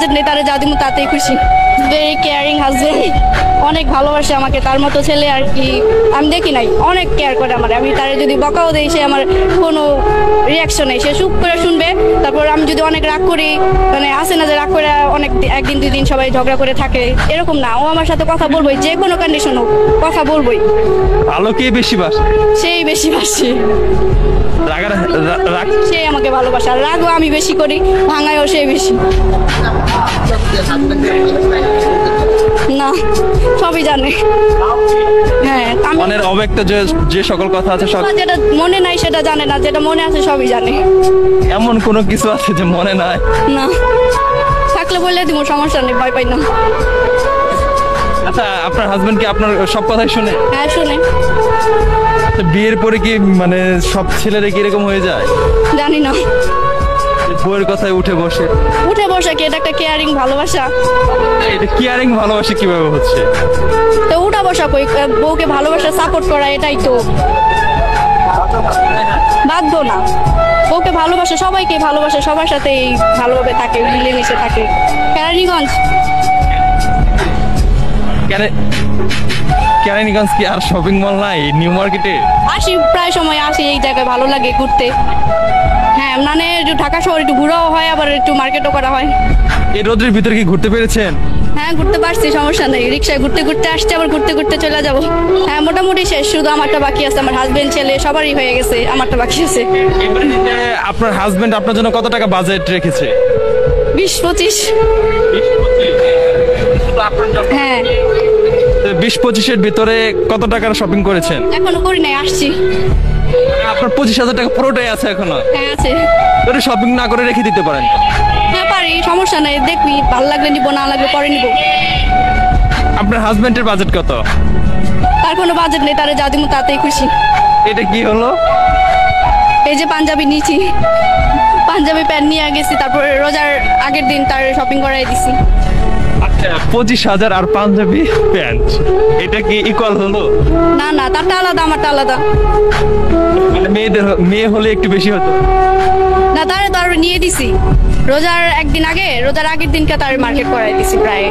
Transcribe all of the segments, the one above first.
Budget নেই, তারা যা দিমু তাতেই খুশি। ভেরি কেয়ারিং হাজবেন্ড, অনেক ভালোবাসে আমাকে, তার মতো ছেলে আর কি আমি দেখি নাই। অনেক কেয়ার করে আমার, আমি তারে যদি বকাও দেই সে আমার কোনো রিয়াকশন নেই, সে চুপ করে শুনবে। তারপর আমি যদি অনেক রাগ করি, মানে আসে না যে রাগ করে অনেক একদিন দুই দিন সবাই ঝগড়া করে থাকে, এরকম না। ও আমার সাথে কথা বলবোই, যে কোনো কন্ডিশন হোক কথা বলবোই। ভালো কে বেশি বাসে? সেই বেশি বাসে, রাগ সে আমাকে ভালোবাসে। আর রাগও আমি বেশি করি, ভাঙায়ও সে বেশি। না, সবই জানে। হ্যাঁ, আমি মনের অব্যক্ত যে সকল কথা আছে সব যেটা মনে নাই সেটা জানে না, যেটা মনে আছে সবই জানে। এমন কোনো কিছু আছে যে মনে নাই? না, থাকলে বললে দিব, সমস্যা নেই, ভয় পাই না। আচ্ছা, আপনার হাজবেন্ড কি আপনার সব কথাই শুনে? হ্যাঁ, শুনে। তো বিয়ের পরে কি মানে সব ছেলেরা কি এরকম হয়ে যায়? জানি না, বউয়ের কথায় উঠে বসে? উঠে বসে কি, এটা একটা কেয়ারিং ভালোবাসা। এটা কেয়ারিং ভালোবাসা কিভাবে হচ্ছে? তো উঠা বসা কই, বউকে ভালোবাসা সাপোর্ট করা, এটাই তো। বাধ্য না, বউকে ভালোবাসে, সবাইকে ভালোবাসে, সবার সাথেই ভালোভাবে থাকে, মিলেমিশে থাকে। কেরানীগঞ্জ। কেরানীগঞ্জ কি আর শপিং মল নাই নিউ মার্কেটে? আসি, প্রায় সময় আসি এই জায়গায়, ভালো লাগে ঘুরতে। হ্যাঁ, মানে ঢাকা শহর একটু ঘোরাও হয়, আবার একটু মার্কেটও করা হয়। এই রোদের ভিতরে কি ঘুরতে পেরেছেন? হ্যাঁ, ঘুরতে পারছি, সমস্যা নেই। রিক্সায় ঘুরতে ঘুরতে আসছে, আবার ঘুরতে ঘুরতে চলে যাবো। হ্যাঁ, মোটামুটি শেষ, শুধু আমারটা বাকি আছে। আমার হাজবেন্ড ছেলে সবারই হয়ে গেছে, আমারটা বাকি আছে। আপনার হাজবেন্ড আপনার জন্য কত টাকা বাজেট রেখেছে? 20-25। হ্যাঁ, 20-25-এর ভিতরে কত টাকার শপিং করেছেন? এখনো করি নাই, আসছি। আপনার 25,000 টাকা পুরোটাই আছে এখনো? হ্যাঁ, আছে। যদি শপিং না করে রেখে দিতে পারেন? হ্যাঁ, পারি, সমস্যা নাই। দেখবি, ভালো লাগলে নিবো, না লাগলে পরে নিবো। আপনার হাজবেন্ডের বাজেট কত? তার কোনো বাজেট নেই, তারা যা দিমু তাতেই খুশি। এটা কি হলো? এই যে পাঞ্জাবি নিয়েছি, পাঞ্জাবি প্যান্ট নিয়ে গেছি, তারপরে রোজার আগের দিন তার শপিং করাই দিছি। আচ্ছা, 25,000 আর পাঞ্জাবি প্যান্ট, এটা কি ইকুয়াল হলো? না না, তারটা আলাদা, আমারটা আলাদা। মানে মেয়ে হলে একটু বেশি হতো। না, তারে তো আরো নিয়ে দিছি। রোজার একদিন আগে, রোজার আগের দিনকে তার মার্কেট করাই দিছি। প্রায়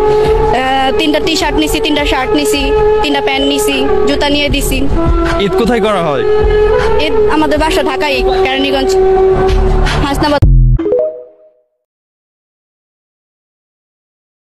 3টা টি শার্ট নিছি, 3টা শার্ট নিছি, 3টা প্যান্ট নিছি, জুতা নিয়ে দিছি। ঈদ কোথায় করা হয়? আমাদের বাসা ঢাকাই, কেরানীগঞ্জ, হাসনাবাদ।